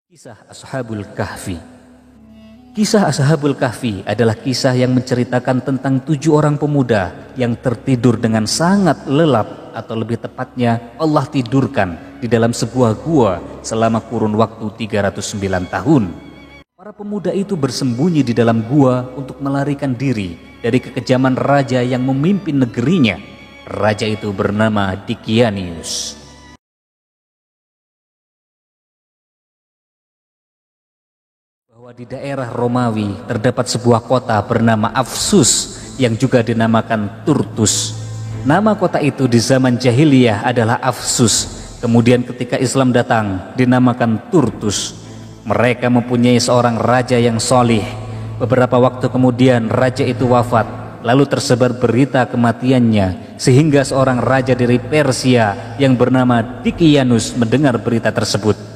Kisah Ashabul Kahfi. Kisah Ashabul Kahfi adalah kisah yang menceritakan tentang 7 orang pemuda yang tertidur dengan sangat lelap, atau lebih tepatnya Allah tidurkan di dalam sebuah gua selama kurun waktu 309 tahun. Para pemuda itu bersembunyi di dalam gua untuk melarikan diri dari kekejaman raja yang memimpin negerinya. Raja itu bernama Dicyanus. Bahwa di daerah Romawi terdapat sebuah kota bernama Afsus yang juga dinamakan Turtus. Nama kota itu di zaman jahiliyah adalah Afsus. Kemudian ketika Islam datang dinamakan Turtus. Mereka mempunyai seorang raja yang solih. Beberapa waktu kemudian raja itu wafat. Lalu tersebar berita kematiannya, sehingga seorang raja dari Persia yang bernama Dicyanus mendengar berita tersebut.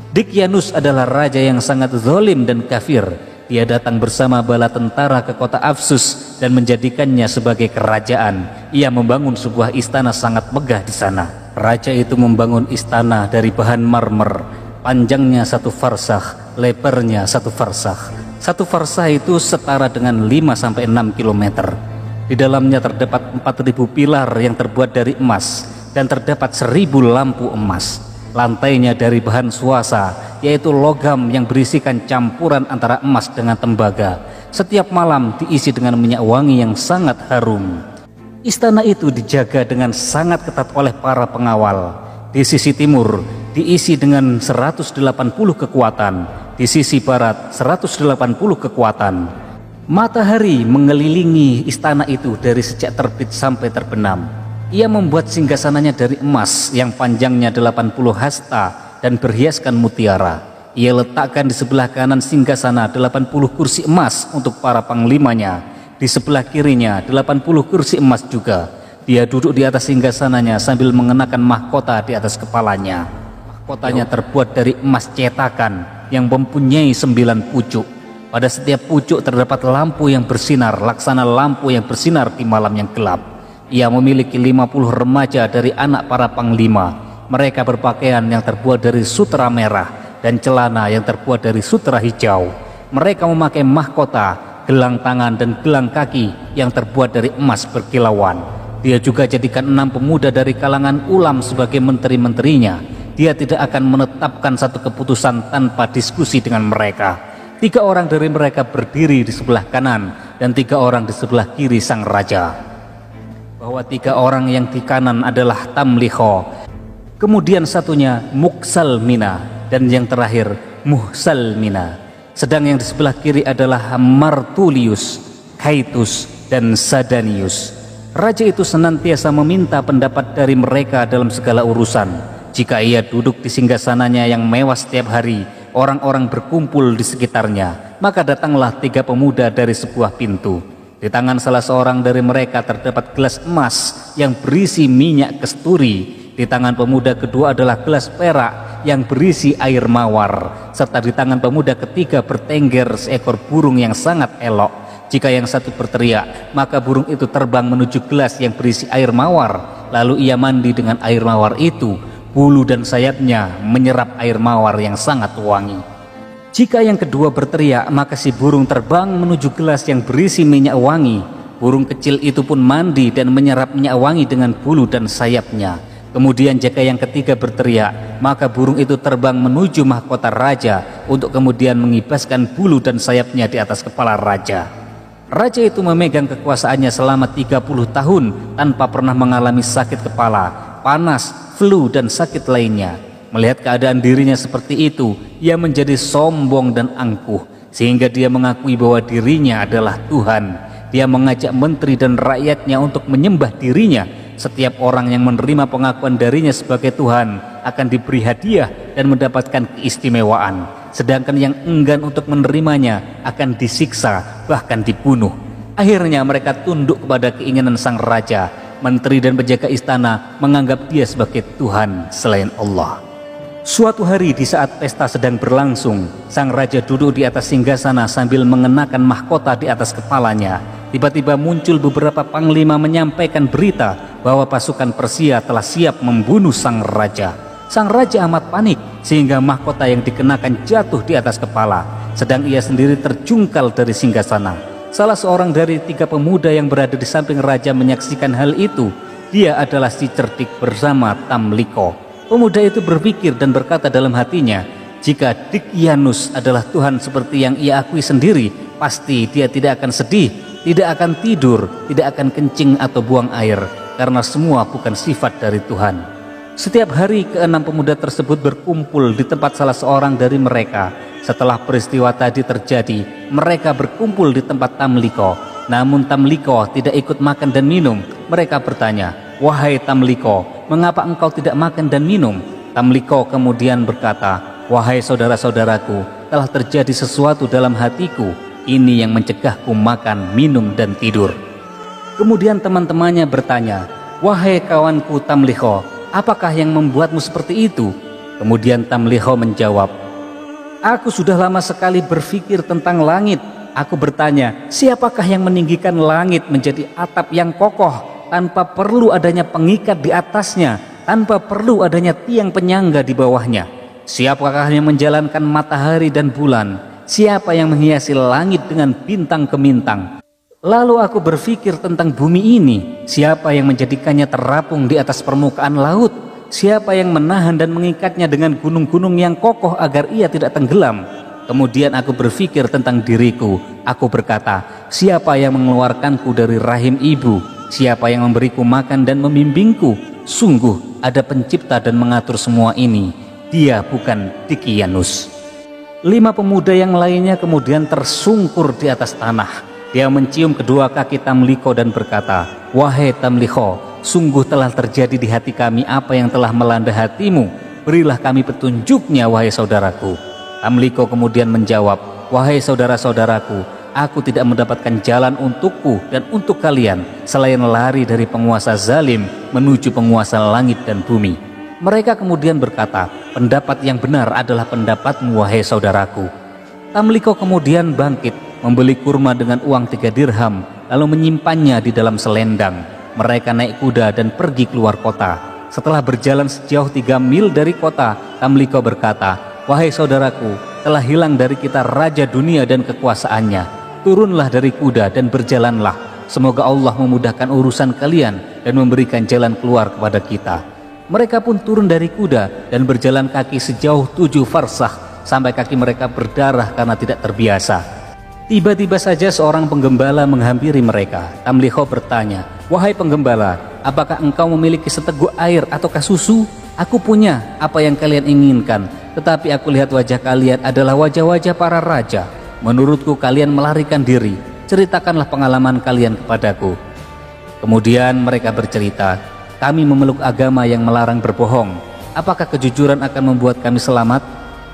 Dicyanus adalah raja yang sangat zalim dan kafir. Dia datang bersama bala tentara ke kota Afsus dan menjadikannya sebagai kerajaan. Ia membangun sebuah istana sangat megah di sana. Raja itu membangun istana dari bahan marmer. Panjangnya 1 farsakh, lebarnya 1 farsakh. 1 farsakh itu setara dengan 5-6 km. Di dalamnya terdapat 4.000 pilar yang terbuat dari emas dan terdapat 1.000 lampu emas. Lantainya dari bahan suasa, yaitu logam yang berisikan campuran antara emas dengan tembaga. Setiap malam diisi dengan minyak wangi yang sangat harum. Istana itu dijaga dengan sangat ketat oleh para pengawal. Di sisi timur diisi dengan 180 kekuatan, di sisi barat 180 kekuatan. Matahari mengelilingi istana itu dari sejak terbit sampai terbenam. Ia membuat singgasananya dari emas yang panjangnya 80 hasta dan berhiaskan mutiara. Ia letakkan di sebelah kanan singgasana 80 kursi emas untuk para panglimanya. Di sebelah kirinya 80 kursi emas juga. Dia duduk di atas singgasananya sambil mengenakan mahkota di atas kepalanya. Mahkotanya terbuat dari emas cetakan yang mempunyai 9 pucuk. Pada setiap pucuk terdapat lampu yang bersinar, laksana lampu yang bersinar di malam yang gelap. Ia memiliki 50 remaja dari anak para panglima. Mereka berpakaian yang terbuat dari sutera merah dan celana yang terbuat dari sutera hijau. Mereka memakai mahkota, gelang tangan dan gelang kaki yang terbuat dari emas berkilauan. Dia juga jadikan 6 pemuda dari kalangan ulam sebagai menteri-menterinya. Dia tidak akan menetapkan satu keputusan tanpa diskusi dengan mereka. 3 orang dari mereka berdiri di sebelah kanan dan 3 orang di sebelah kiri sang raja. Bahwa 3 orang yang di kanan adalah Tamliho, kemudian satunya Muksalmina, dan yang terakhir Muhsalmina. Sedang yang di sebelah kiri adalah Martulius, Kaitus, dan Sadanius. Raja itu senantiasa meminta pendapat dari mereka dalam segala urusan. Jika ia duduk di singgasananya yang mewah setiap hari, orang-orang berkumpul di sekitarnya. Maka datanglah 3 pemuda dari sebuah pintu. Di tangan salah seorang dari mereka terdapat gelas emas yang berisi minyak kesturi. Di tangan pemuda kedua adalah gelas perak yang berisi air mawar. Serta di tangan pemuda ketiga bertengger seekor burung yang sangat elok. Jika yang satu berteriak, maka burung itu terbang menuju gelas yang berisi air mawar. Lalu ia mandi dengan air mawar itu. Bulu dan sayapnya menyerap air mawar yang sangat wangi. Jika yang kedua berteriak, maka si burung terbang menuju gelas yang berisi minyak wangi. Burung kecil itu pun mandi dan menyerap minyak wangi dengan bulu dan sayapnya. Kemudian jika yang ketiga berteriak, maka burung itu terbang menuju mahkota raja untuk kemudian mengibaskan bulu dan sayapnya di atas kepala raja. Raja itu memegang kekuasaannya selama 30 tahun tanpa pernah mengalami sakit kepala, panas, flu, dan sakit lainnya. Melihat keadaan dirinya seperti itu, ia menjadi sombong dan angkuh, sehingga dia mengakui bahwa dirinya adalah Tuhan. Dia mengajak menteri dan rakyatnya untuk menyembah dirinya. Setiap orang yang menerima pengakuan darinya sebagai Tuhan akan diberi hadiah dan mendapatkan keistimewaan. Sedangkan yang enggan untuk menerimanya akan disiksa, bahkan dibunuh. Akhirnya mereka tunduk kepada keinginan sang raja. Menteri dan penjaga istana menganggap dia sebagai Tuhan selain Allah. Suatu hari di saat pesta sedang berlangsung, sang raja duduk di atas singgasana sambil mengenakan mahkota di atas kepalanya. Tiba-tiba muncul beberapa panglima menyampaikan berita bahwa pasukan Persia telah siap membunuh sang raja. Sang raja amat panik sehingga mahkota yang dikenakan jatuh di atas kepala, sedang ia sendiri terjungkal dari singgasana. Salah seorang dari 3 pemuda yang berada di samping raja menyaksikan hal itu. Dia adalah si cerdik bernama Tamliko. Pemuda itu berpikir dan berkata dalam hatinya, jika Dicyanus adalah Tuhan seperti yang ia akui sendiri, pasti dia tidak akan sedih, tidak akan tidur, tidak akan kencing atau buang air, karena semua bukan sifat dari Tuhan. Setiap hari ke-6 pemuda tersebut berkumpul di tempat salah seorang dari mereka. Setelah peristiwa tadi terjadi, mereka berkumpul di tempat Tamliko. Namun Tamliko tidak ikut makan dan minum. Mereka bertanya, "Wahai Tamliko, mengapa engkau tidak makan dan minum?" Tamliko kemudian berkata, "Wahai saudara-saudaraku, telah terjadi sesuatu dalam hatiku. Ini yang mencegahku makan, minum, dan tidur." Kemudian teman-temannya bertanya, "Wahai kawanku Tamliko, apakah yang membuatmu seperti itu?" Kemudian Tamliko menjawab, "Aku sudah lama sekali berpikir tentang langit. Aku bertanya, siapakah yang meninggikan langit menjadi atap yang kokoh tanpa perlu adanya pengikat di atasnya, tanpa perlu adanya tiang penyangga di bawahnya? Siapakah yang menjalankan matahari dan bulan? Siapa yang menghiasi langit dengan bintang gemintang? Lalu aku berpikir tentang bumi ini. Siapa yang menjadikannya terapung di atas permukaan laut? Siapa yang menahan dan mengikatnya dengan gunung-gunung yang kokoh agar ia tidak tenggelam? Kemudian aku berpikir tentang diriku. Aku berkata, siapa yang mengeluarkanku dari rahim ibu? Siapa yang memberiku makan dan membimbingku? Sungguh ada pencipta dan mengatur semua ini. Dia bukan Dicyanus." 5 pemuda yang lainnya kemudian tersungkur di atas tanah. Dia mencium kedua kaki Tamliko dan berkata, "Wahai Tamliko, sungguh telah terjadi di hati kami apa yang telah melanda hatimu. Berilah kami petunjuknya, wahai saudaraku." Tamliko kemudian menjawab, "Wahai saudara-saudaraku, aku tidak mendapatkan jalan untukku dan untuk kalian selain lari dari penguasa zalim menuju penguasa langit dan bumi." Mereka kemudian berkata, "Pendapat yang benar adalah pendapatmu, wahai saudaraku." Tamliko kemudian bangkit, membeli kurma dengan uang 3 dirham, lalu menyimpannya di dalam selendang. Mereka naik kuda dan pergi keluar kota. Setelah berjalan sejauh 3 mil dari kota, Tamliko berkata, "Wahai saudaraku, telah hilang dari kita raja dunia dan kekuasaannya. Turunlah dari kuda dan berjalanlah. Semoga Allah memudahkan urusan kalian dan memberikan jalan keluar kepada kita." Mereka pun turun dari kuda dan berjalan kaki sejauh 7 farsakh sampai kaki mereka berdarah karena tidak terbiasa. Tiba-tiba saja seorang penggembala menghampiri mereka. Tamliko bertanya, "Wahai penggembala, apakah engkau memiliki seteguk air ataukah susu? Aku punya apa yang kalian inginkan, tetapi aku lihat wajah kalian adalah wajah-wajah para raja. Menurutku kalian melarikan diri. Ceritakanlah pengalaman kalian kepadaku." Kemudian mereka bercerita, "Kami memeluk agama yang melarang berbohong. Apakah kejujuran akan membuat kami selamat?"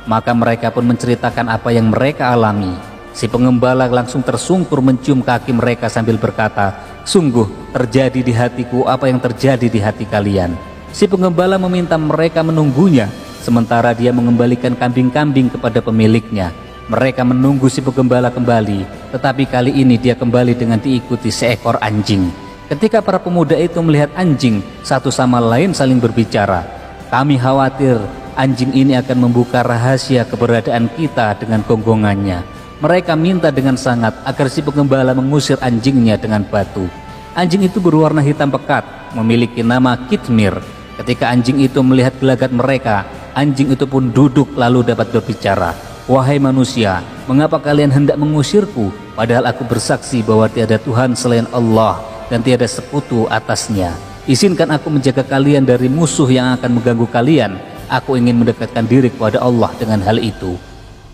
Maka mereka pun menceritakan apa yang mereka alami. Si penggembala langsung tersungkur mencium kaki mereka sambil berkata, "Sungguh terjadi di hatiku apa yang terjadi di hati kalian." Si penggembala meminta mereka menunggunya, sementara dia mengembalikan kambing-kambing kepada pemiliknya. Mereka menunggu si penggembala kembali, tetapi kali ini dia kembali dengan diikuti seekor anjing. Ketika para pemuda itu melihat anjing, satu sama lain saling berbicara, "Kami khawatir anjing ini akan membuka rahasia keberadaan kita dengan gonggongannya." Mereka minta dengan sangat agar si penggembala mengusir anjingnya dengan batu. Anjing itu berwarna hitam pekat, memiliki nama Kitmir. Ketika anjing itu melihat gelagat mereka, anjing itu pun duduk lalu dapat berbicara, "Wahai manusia, mengapa kalian hendak mengusirku? Padahal aku bersaksi bahwa tiada Tuhan selain Allah dan tiada sekutu atasnya. Izinkan aku menjaga kalian dari musuh yang akan mengganggu kalian. Aku ingin mendekatkan diri kepada Allah dengan hal itu."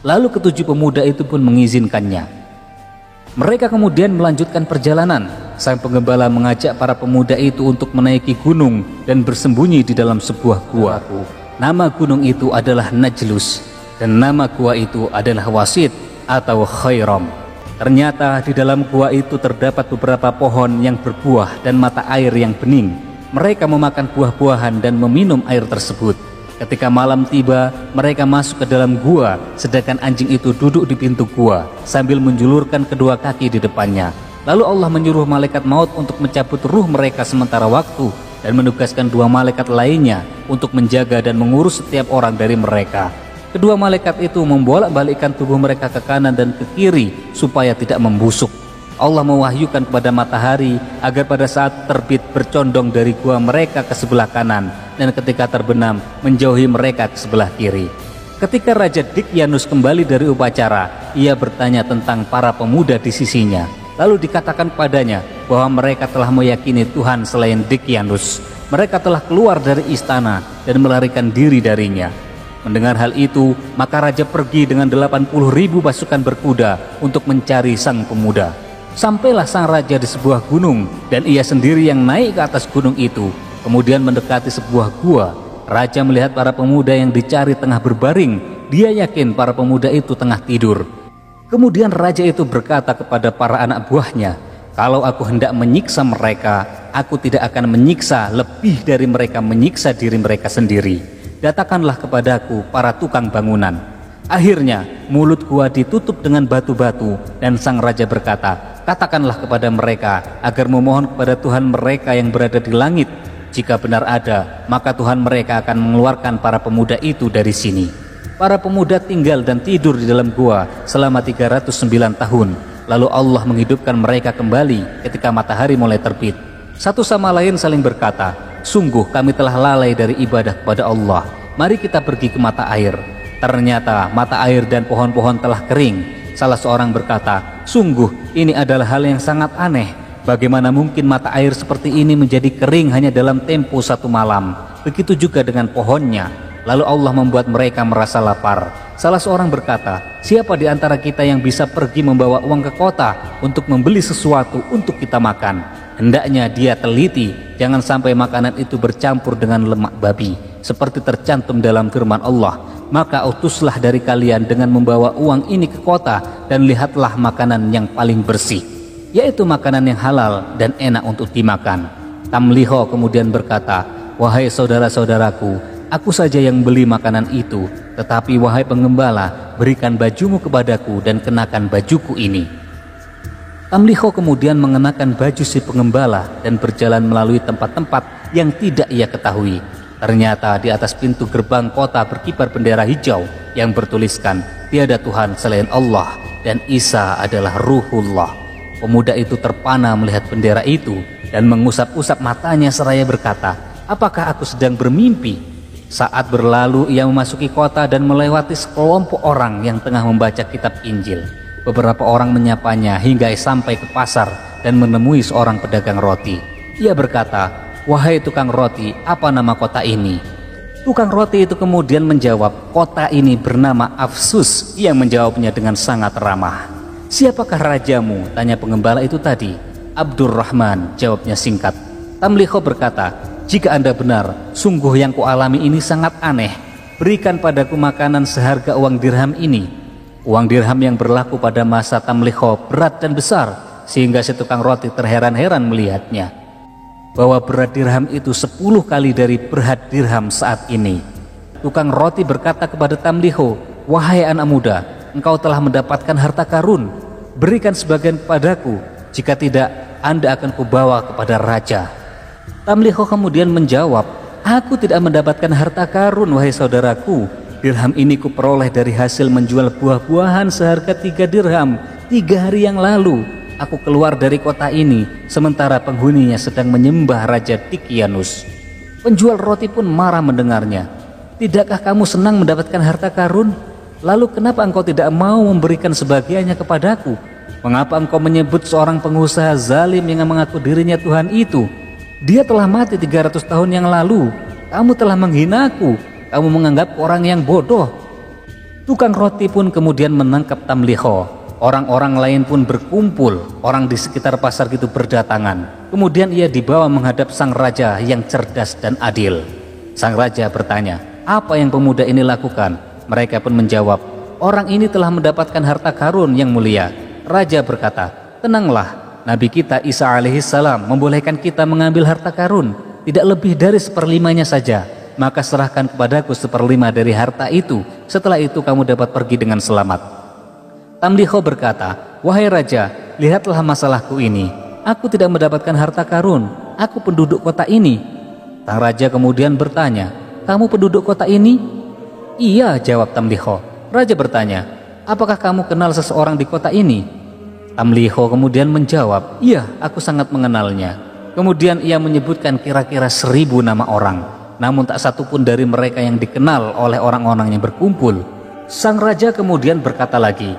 Lalu ke-7 pemuda itu pun mengizinkannya. Mereka kemudian melanjutkan perjalanan. Sang penggembala mengajak para pemuda itu untuk menaiki gunung dan bersembunyi di dalam sebuah gua. Nama gunung itu adalah Najlus dan nama gua itu adalah Wasit atau Khairam. Ternyata di dalam gua itu terdapat beberapa pohon yang berbuah dan mata air yang bening. Mereka memakan buah-buahan dan meminum air tersebut. Ketika malam tiba, mereka masuk ke dalam gua, sedangkan anjing itu duduk di pintu gua sambil menjulurkan kedua kaki di depannya. Lalu Allah menyuruh malaikat maut untuk mencabut ruh mereka sementara waktu. dan menugaskan 2 malaikat lainnya untuk menjaga dan mengurus setiap orang dari mereka. Kedua malaikat itu membolak-balikkan tubuh mereka ke kanan dan ke kiri supaya tidak membusuk. Allah mewahyukan kepada matahari agar pada saat terbit bercondong dari gua mereka ke sebelah kanan dan ketika terbenam menjauhi mereka ke sebelah kiri. Ketika Raja Dikyanus kembali dari upacara, ia bertanya tentang para pemuda di sisinya. Lalu dikatakan kepadanya bahwa mereka telah meyakini Tuhan selain Dikyanus. Mereka telah keluar dari istana dan melarikan diri darinya. Mendengar hal itu, maka raja pergi dengan 80.000 pasukan berkuda untuk mencari sang pemuda. Sampailah sang raja di sebuah gunung dan ia sendiri yang naik ke atas gunung itu. Kemudian mendekati sebuah gua. Raja melihat para pemuda yang dicari tengah berbaring. Dia yakin para pemuda itu tengah tidur. Kemudian raja itu berkata kepada para anak buahnya, "Kalau aku hendak menyiksa mereka, aku tidak akan menyiksa lebih dari mereka menyiksa diri mereka sendiri. Datangkanlah kepadaku para tukang bangunan." Akhirnya mulut gua ditutup dengan batu-batu dan sang raja berkata, "Katakanlah kepada mereka agar memohon kepada Tuhan mereka yang berada di langit. Jika benar ada, maka Tuhan mereka akan mengeluarkan para pemuda itu dari sini." Para pemuda tinggal dan tidur di dalam gua selama 309 tahun. Lalu Allah menghidupkan mereka kembali ketika matahari mulai terbit. Satu sama lain saling berkata, "Sungguh kami telah lalai dari ibadah kepada Allah. Mari kita pergi ke mata air." Ternyata mata air dan pohon-pohon telah kering. Salah seorang berkata, "Sungguh ini adalah hal yang sangat aneh. Bagaimana mungkin mata air seperti ini menjadi kering hanya dalam tempo 1 malam? Begitu juga dengan pohonnya." Lalu Allah membuat mereka merasa lapar. Salah seorang berkata, "Siapa di antara kita yang bisa pergi membawa uang ke kota untuk membeli sesuatu untuk kita makan? Hendaknya dia teliti, jangan sampai makanan itu bercampur dengan lemak babi, seperti tercantum dalam firman Allah. Maka utuslah dari kalian dengan membawa uang ini ke kota dan lihatlah makanan yang paling bersih, yaitu makanan yang halal dan enak untuk dimakan." Tamliho kemudian berkata, "Wahai saudara-saudaraku, aku saja yang beli makanan itu, tetapi wahai pengembala, berikan bajumu kepadaku dan kenakan bajuku ini." Tamliho kemudian mengenakan baju si pengembala dan berjalan melalui tempat-tempat yang tidak ia ketahui. Ternyata di atas pintu gerbang kota berkibar bendera hijau yang bertuliskan, "Tiada Tuhan selain Allah dan Isa adalah Ruhullah." Pemuda itu terpana melihat bendera itu dan mengusap-usap matanya seraya berkata, "Apakah aku sedang bermimpi?" Saat berlalu ia memasuki kota dan melewati sekelompok orang yang tengah membaca kitab Injil. Beberapa orang menyapanya hingga sampai ke pasar dan menemui seorang pedagang roti. Ia berkata, "Wahai tukang roti, apa nama kota ini?" Tukang roti itu kemudian menjawab, "Kota ini bernama Afsus." Ia menjawabnya dengan sangat ramah. "Siapakah rajamu?" tanya pengembala itu tadi. "Abdurrahman," jawabnya singkat. Tamliho berkata, "Jika Anda benar, sungguh yang kualami ini sangat aneh. Berikan padaku makanan seharga uang dirham ini." Uang dirham yang berlaku pada masa Tamliho berat dan besar, sehingga si tukang roti terheran-heran melihatnya. Bahwa berat dirham itu 10 kali dari berat dirham saat ini. Tukang roti berkata kepada Tamliho, "Wahai anak muda, engkau telah mendapatkan harta karun. Berikan sebagian kepadaku, jika tidak, Anda akan kubawa kepada raja." Tamliho kemudian menjawab, "Aku tidak mendapatkan harta karun, wahai saudaraku. Dirham ini kuperoleh dari hasil menjual buah-buahan seharga 3 dirham 3 hari yang lalu. Aku keluar dari kota ini, sementara penghuninya sedang menyembah Raja Dikyanus." Penjual roti pun marah mendengarnya. "Tidakkah kamu senang mendapatkan harta karun? Lalu kenapa engkau tidak mau memberikan sebagiannya kepadaku? Mengapa engkau menyebut seorang pengusaha zalim yang mengaku dirinya Tuhan itu? Dia telah mati 300 tahun yang lalu. Kamu telah menghinaku. Kamu menganggap orang yang bodoh." Tukang roti pun kemudian menangkap Tamliho. Orang-orang lain pun berkumpul. Orang di sekitar pasar itu berdatangan. Kemudian ia dibawa menghadap sang raja yang cerdas dan adil. Sang raja bertanya, "Apa yang pemuda ini lakukan?" Mereka pun menjawab, "Orang ini telah mendapatkan harta karun yang mulia." Raja berkata, "Tenanglah, Nabi kita Isa alaihissalam membolehkan kita mengambil harta karun, tidak lebih dari 1/5-nya saja. Maka serahkan kepadaku 1/5 dari harta itu. Setelah itu kamu dapat pergi dengan selamat." Tamliho berkata, "Wahai raja, lihatlah masalahku ini. Aku tidak mendapatkan harta karun. Aku penduduk kota ini. Sang raja kemudian bertanya, "Kamu penduduk kota ini?" "Iya," jawab Tamliho. Raja bertanya, "Apakah kamu kenal seseorang di kota ini?" Tamliho kemudian menjawab, "Iya, aku sangat mengenalnya." Kemudian ia menyebutkan kira-kira 1000 nama orang, namun tak satu pun dari mereka yang dikenal oleh orang-orang yang berkumpul. Sang raja kemudian berkata lagi,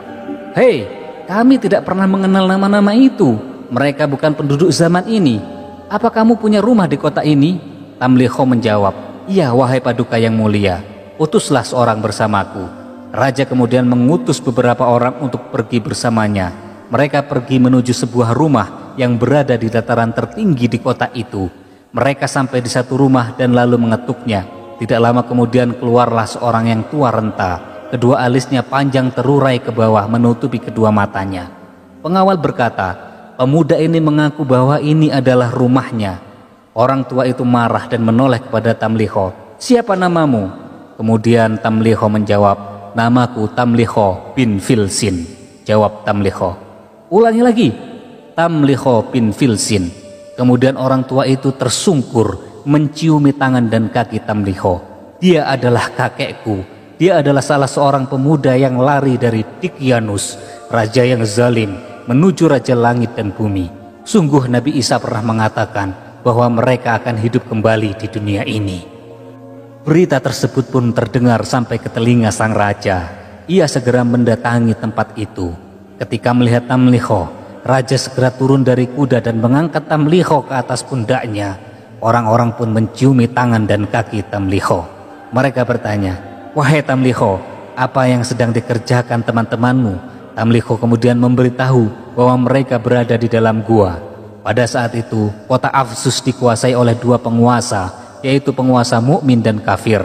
"Hei, kami tidak pernah mengenal nama-nama itu. Mereka bukan penduduk zaman ini. Apa kamu punya rumah di kota ini?" Tamliho menjawab, "Iya, wahai paduka yang mulia, utuslah seorang bersamaku." Raja kemudian mengutus beberapa orang untuk pergi bersamanya. Mereka pergi menuju sebuah rumah yang berada di dataran tertinggi di kota itu. Mereka sampai di satu rumah dan lalu mengetuknya. Tidak lama kemudian keluarlah seorang yang tua renta. Kedua alisnya panjang terurai ke bawah menutupi kedua matanya. Pengawal berkata, "Pemuda ini mengaku bahwa ini adalah rumahnya." Orang tua itu marah dan menoleh kepada Tamliho, "Siapa namamu?" Kemudian Tamliho menjawab, "Namaku Tamliho bin Filsin." Jawab Tamliho. "Ulangi lagi." "Tamliho bin Filsin." Kemudian orang tua itu tersungkur menciumi tangan dan kaki Tamliho. "Dia adalah kakekku. Dia adalah salah seorang pemuda yang lari dari Dikyanus, raja yang zalim, menuju raja langit dan bumi. Sungguh Nabi Isa pernah mengatakan bahwa mereka akan hidup kembali di dunia ini." Berita tersebut pun terdengar sampai ke telinga sang raja. Ia segera mendatangi tempat itu. Ketika melihat Tamliho, raja segera turun dari kuda dan mengangkat Tamliho ke atas pundaknya. Orang-orang pun menciumi tangan dan kaki Tamliho. Mereka bertanya, "Wahai Tamliho, apa yang sedang dikerjakan teman-temanmu?" Tamliho kemudian memberitahu bahwa mereka berada di dalam gua. Pada saat itu, kota Afsus dikuasai oleh dua penguasa, yaitu penguasa mukmin dan kafir.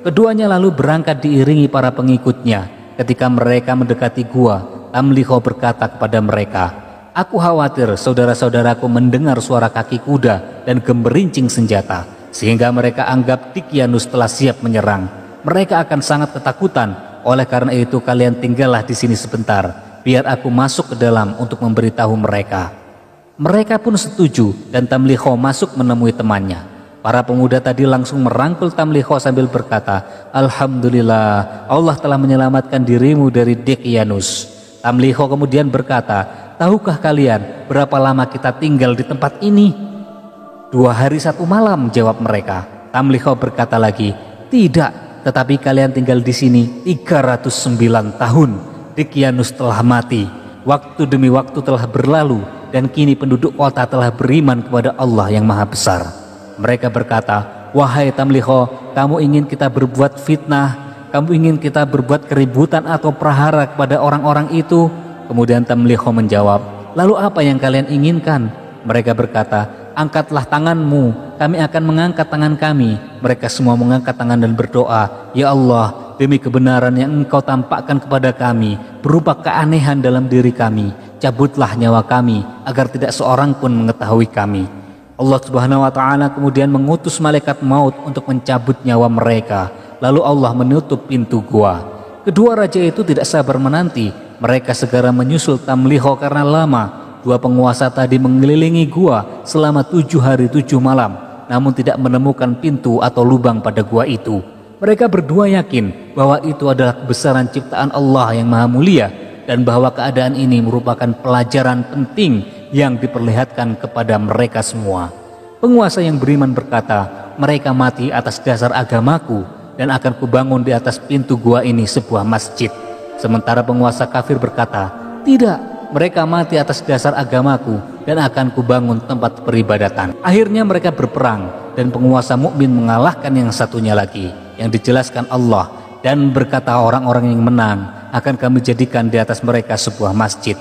Keduanya lalu berangkat diiringi para pengikutnya. Ketika mereka mendekati gua, Tamliho berkata kepada mereka, "Aku khawatir saudara-saudaraku mendengar suara kaki kuda dan gemerincing senjata, sehingga mereka anggap Dikyanus telah siap menyerang. Mereka akan sangat ketakutan. Oleh karena itu kalian tinggallah di sini sebentar, biar aku masuk ke dalam untuk memberitahu mereka." Mereka pun setuju dan Tamliho masuk menemui temannya. Para pemuda tadi langsung merangkul Tamliho sambil berkata, "Alhamdulillah, Allah telah menyelamatkan dirimu dari Dikyanus." Tamliho kemudian berkata, "Tahukah kalian berapa lama kita tinggal di tempat ini?" "2 hari 1 malam," jawab mereka. Tamliho berkata lagi, "Tidak, tetapi kalian tinggal di sini 309 tahun. Dikyanus telah mati. Waktu demi waktu telah berlalu dan kini penduduk kota telah beriman kepada Allah yang Maha Besar." Mereka berkata, "Wahai Tamliho, kamu ingin kita berbuat fitnah? Kamu ingin kita berbuat keributan atau prahara kepada orang-orang itu?" Kemudian Tamliho menjawab, "Lalu apa yang kalian inginkan?" Mereka berkata, "Angkatlah tanganmu, kami akan mengangkat tangan kami." Mereka semua mengangkat tangan dan berdoa, "Ya Allah, demi kebenaran yang Engkau tampakkan kepada kami, berupa keanehan dalam diri kami, cabutlah nyawa kami agar tidak seorang pun mengetahui kami." Allah Subhanahu wa Ta'ala kemudian mengutus malaikat maut untuk mencabut nyawa mereka. Lalu Allah menutup pintu gua. Kedua raja itu tidak sabar menanti. Mereka segera menyusul Tamliho karena lama. Dua penguasa tadi mengelilingi gua selama 7 hari 7 malam, namun tidak menemukan pintu atau lubang pada gua itu. Mereka berdua yakin bahwa itu adalah kebesaran ciptaan Allah yang Maha Mulia, dan bahwa keadaan ini merupakan pelajaran penting yang diperlihatkan kepada mereka semua. Penguasa yang beriman berkata, "Mereka mati atas dasar agamaku, dan akan kubangun di atas pintu gua ini sebuah masjid." Sementara penguasa kafir berkata, "Tidak, mereka mati atas dasar agamaku, dan akan kubangun tempat peribadatan." Akhirnya mereka berperang, dan penguasa mukmin mengalahkan yang satunya lagi, yang dijelaskan Allah, dan berkata orang-orang yang menang, "Akan kami jadikan di atas mereka sebuah masjid."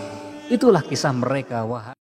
Itulah kisah mereka, wahai